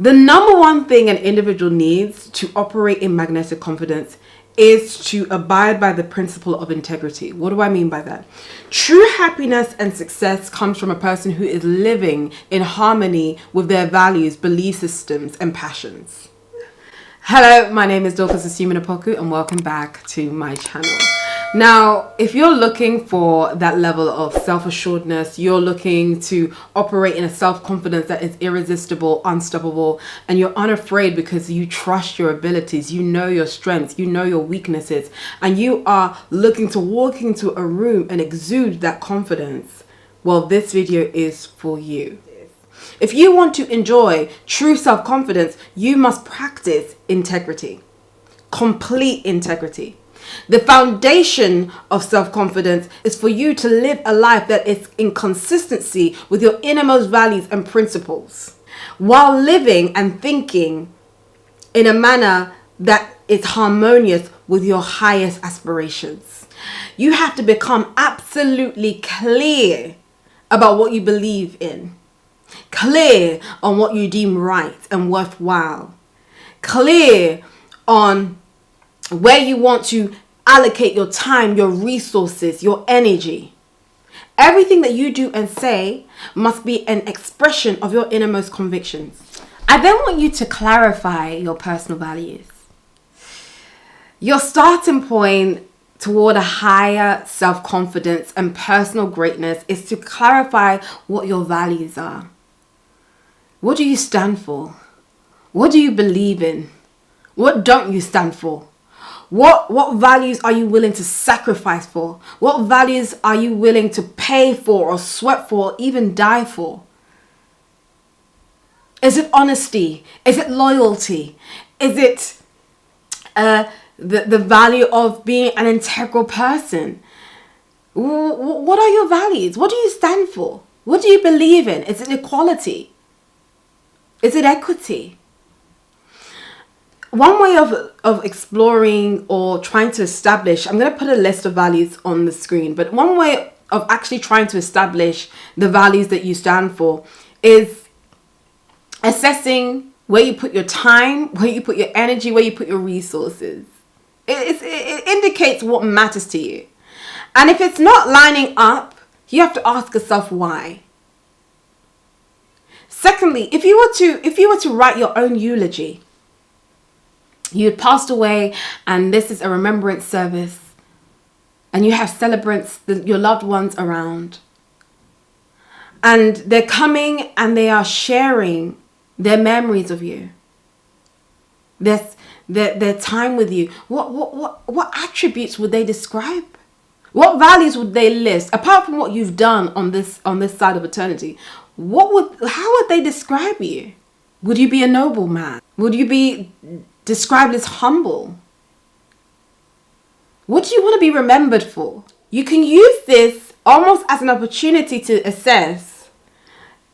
The number one thing an individual needs to operate in magnetic confidence is to abide by the principle of integrity. What do I mean by that? True happiness and success comes from a person who is living in harmony with their values, belief systems, and passions. Hello, my name is dorcasasumingopoku and welcome back to my channel. Now, if you're looking for that level of self-assuredness, you're looking to operate in a self-confidence that is irresistible, unstoppable, and you're unafraid because you trust your abilities, you know your strengths, you know your weaknesses, and you are looking to walk into a room and exude that confidence, well, this video is for you. If you want to enjoy true self-confidence, you must practice integrity, complete integrity. The foundation of self-confidence is for you to live a life that is in consistency with your innermost values and principles, while living and thinking in a manner that is harmonious with your highest aspirations. You have to become absolutely clear about what you believe in, clear on what you deem right and worthwhile, clear on where you want to allocate your time, your resources, your energy. Everything that you do and say must be an expression of your innermost convictions. I then want you to clarify your personal values. Your starting point toward a higher self-confidence and personal greatness is to clarify what your values are. What do you stand for? What do you believe in? What don't you stand for? What values are you willing to sacrifice for? What values are you willing to pay for or sweat for or even die for? Is it honesty? Is it loyalty? Is it the value of being an integral person? What are your values? What do you stand for? What do you believe in? Is it equality? Is it equity? One way of exploring or trying to establish, I'm going to put a list of values on the screen, but one way of actually trying to establish the values that you stand for is assessing where you put your time, where you put your energy, where you put your resources. It indicates what matters to you. And if it's not lining up, you have to ask yourself why. Secondly, if you were to write your own eulogy, you had passed away and this is a remembrance service and you have celebrants, your loved ones around, and they're coming and they are sharing their memories of you, their time with you. What attributes would they describe? What values would they list apart from what you've done on this side of eternity? How would they describe you? Would you be a noble man? Would you be described as humble? What do you want to be remembered for? You can use this almost as an opportunity to assess,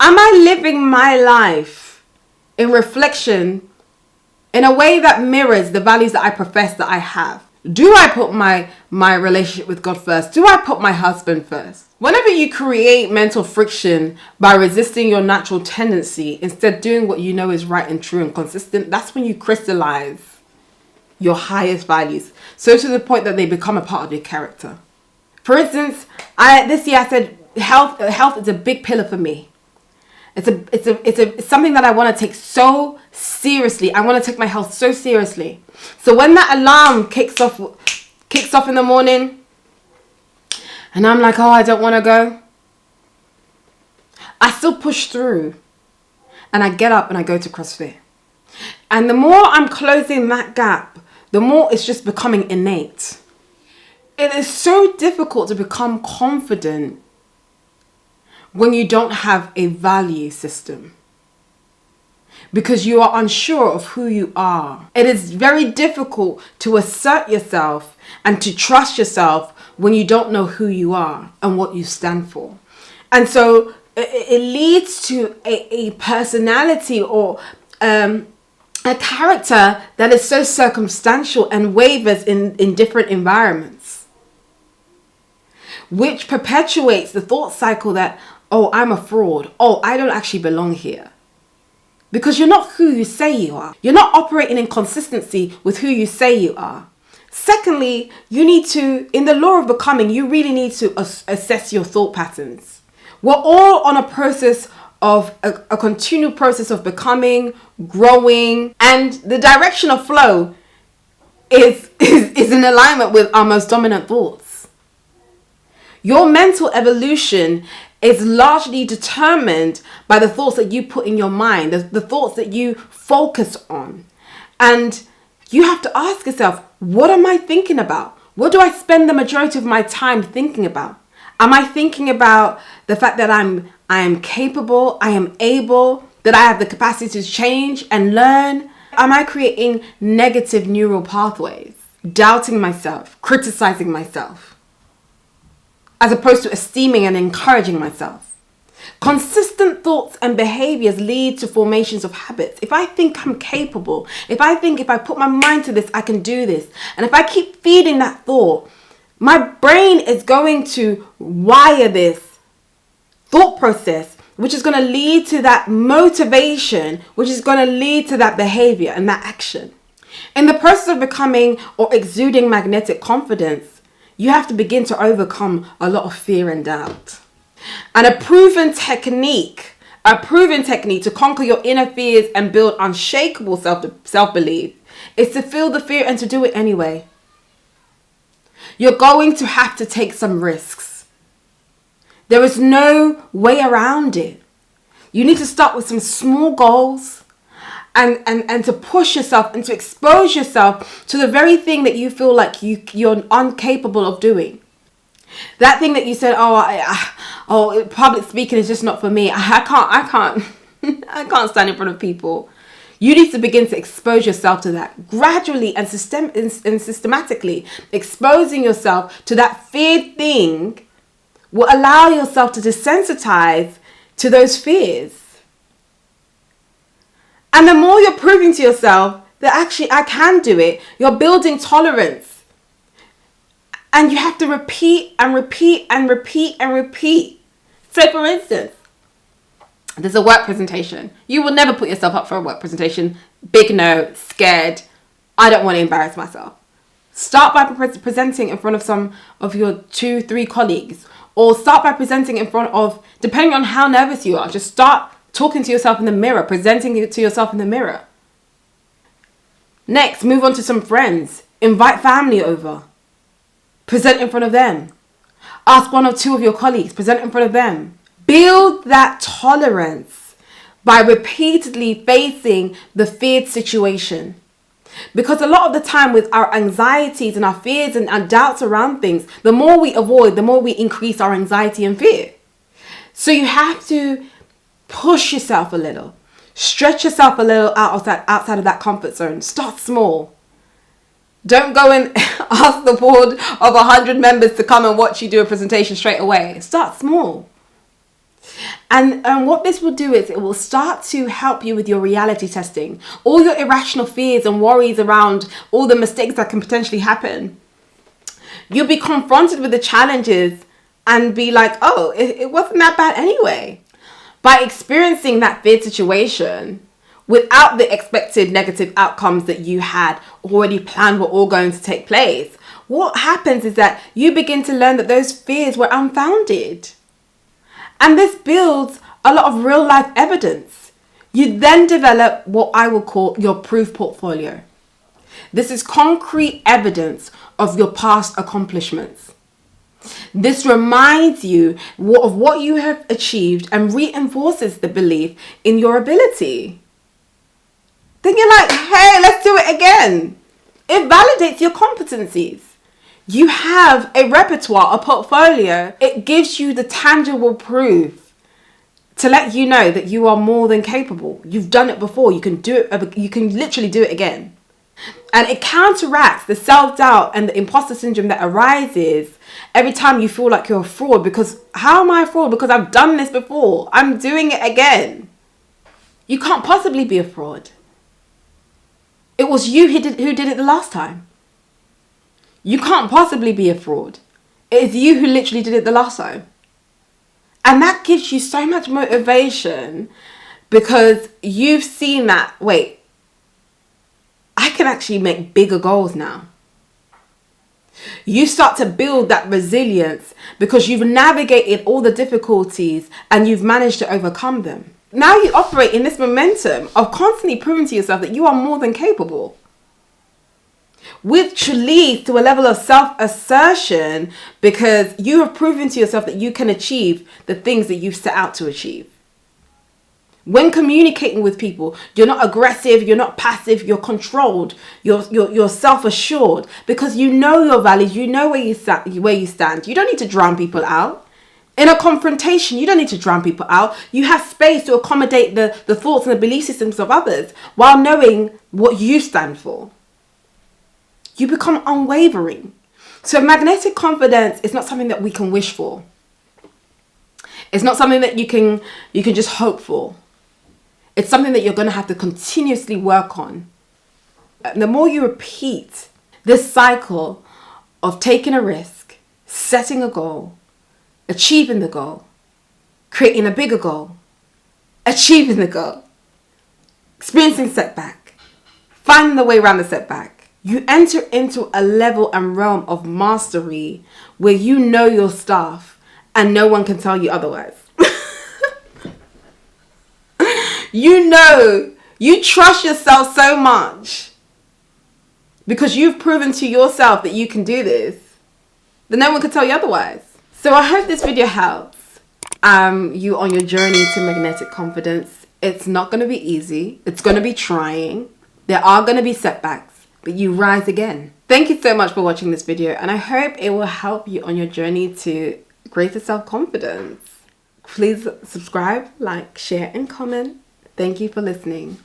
am I living my life in reflection in a way that mirrors the values that I profess that I have? Do I put my relationship with God first? Do I put my husband first? Whenever you create mental friction by resisting your natural tendency, instead doing what you know is right and true and consistent, that's when you crystallize your highest values. So to the point that they become a part of your character. For instance, this year I said health is a big pillar for me. It's something that I want to take so seriously. I want to take my health so seriously. So when that alarm kicks off in the morning, and I'm like, oh, I don't want to go, I still push through. And I get up and I go to CrossFit. And the more I'm closing that gap, the more it's just becoming innate. It is so difficult to become confident when you don't have a value system, because you are unsure of who you are. It is very difficult to assert yourself and to trust yourself when you don't know who you are and what you stand for. And so it leads to a personality or a character that is so circumstantial and wavers in different environments, which perpetuates the thought cycle that, oh, I'm a fraud. Oh, I don't actually belong here. because you're not who you say you are. You're not operating in consistency with who you say you are. Secondly, you need to, in the law of becoming, you really need to assess your thought patterns. We're all on a process of a continual process of becoming, growing, and the direction of flow is in alignment with our most dominant thoughts. Your mental evolution is largely determined by the thoughts that you put in your mind, the thoughts that you focus on. And you have to ask yourself, what am I thinking about? What do I spend the majority of my time thinking about? Am I thinking about the fact that I am capable, I am able, that I have the capacity to change and learn? Am I creating negative neural pathways, doubting myself, criticizing myself, as opposed to esteeming and encouraging myself? Consistent thoughts and behaviors lead to formations of habits. If I think I'm capable, if I think if I put my mind to this, I can do this, and if I keep feeding that thought, my brain is going to wire this thought process, which is going to lead to that motivation, which is going to lead to that behavior and that action. In the process of becoming or exuding magnetic confidence, you have to begin to overcome a lot of fear and doubt. And a proven technique to conquer your inner fears and build unshakable self-belief is to feel the fear and to do it anyway. You're going to have to take some risks. There is no way around it. You need to start with some small goals and to push yourself and to expose yourself to the very thing that you feel like you're incapable of doing. That thing that you said, public speaking is just not for me. I can't stand in front of people. You need to begin to expose yourself to that gradually and systematically. Exposing yourself to that feared thing will allow yourself to desensitize to those fears. And the more you're proving to yourself that actually I can do it, you're building tolerance. And you have to repeat and repeat and repeat and repeat. So for instance, there's a work presentation. You will never put yourself up for a work presentation. Big no, scared. I don't want to embarrass myself. Start by presenting in front of some of your 2-3 colleagues. Or start by presenting in front of, depending on how nervous you are, just start talking to yourself in the mirror, presenting it to yourself in the mirror. Next, move on to some friends. Invite family over. Present in front of them. Ask 1 or 2 of your colleagues, present in front of them. Build that tolerance by repeatedly facing the feared situation. Because a lot of the time with our anxieties and our fears and our doubts around things, the more we avoid, the more we increase our anxiety and fear. So you have to push yourself a little. Stretch yourself a little outside of that comfort zone. Start small. Don't go and ask the board of 100 members to come and watch you do a presentation straight away. Start small. And what this will do is it will start to help you with your reality testing. All your irrational fears and worries around all the mistakes that can potentially happen. You'll be confronted with the challenges and be like, oh, it wasn't that bad anyway. By experiencing that feared situation without the expected negative outcomes that you had already planned were all going to take place, what happens is that you begin to learn that those fears were unfounded. And this builds a lot of real life evidence. You then develop what I will call your proof portfolio. This is concrete evidence of your past accomplishments. This reminds you of what you have achieved and reinforces the belief in your ability. Then you're like, hey, let's do it again. It validates your competencies. You have a repertoire, a portfolio. It gives you the tangible proof to let you know that you are more than capable. You've done it before. You can do it. You can literally do it again. And it counteracts the self-doubt and the imposter syndrome that arises every time you feel like you're a fraud. Because how am I a fraud? Because I've done this before. I'm doing it again. You can't possibly be a fraud. It was you who did it the last time. You can't possibly be a fraud. It's you who literally did it the last time. And that gives you so much motivation because you've seen that, wait, I can actually make bigger goals now. You start to build that resilience because you've navigated all the difficulties and you've managed to overcome them. Now you operate in this momentum of constantly proving to yourself that you are more than capable, which leads to a level of self-assertion because you have proven to yourself that you can achieve the things that you've set out to achieve. When communicating with people, you're not aggressive, you're not passive, you're controlled, you're self-assured because you know your values, you know where you stand. You don't need to drown people out. In a confrontation, you don't need to drown people out. You have space to accommodate the thoughts and the belief systems of others while knowing what you stand for. You become unwavering. So magnetic confidence is not something that we can wish for. It's not something that you can just hope for. It's something that you're going to have to continuously work on. The more you repeat this cycle of taking a risk, setting a goal, achieving the goal, creating a bigger goal, achieving the goal, experiencing setback, finding the way around the setback, you enter into a level and realm of mastery where you know your stuff and no one can tell you otherwise. You know, you trust yourself so much because you've proven to yourself that you can do this, that no one can tell you otherwise. So I hope this video helps you on your journey to magnetic confidence. It's not going to be easy. It's going to be trying. There are going to be setbacks, but you rise again. Thank you so much for watching this video, and I hope it will help you on your journey to greater self-confidence. Please subscribe, like, share, and comment. Thank you for listening.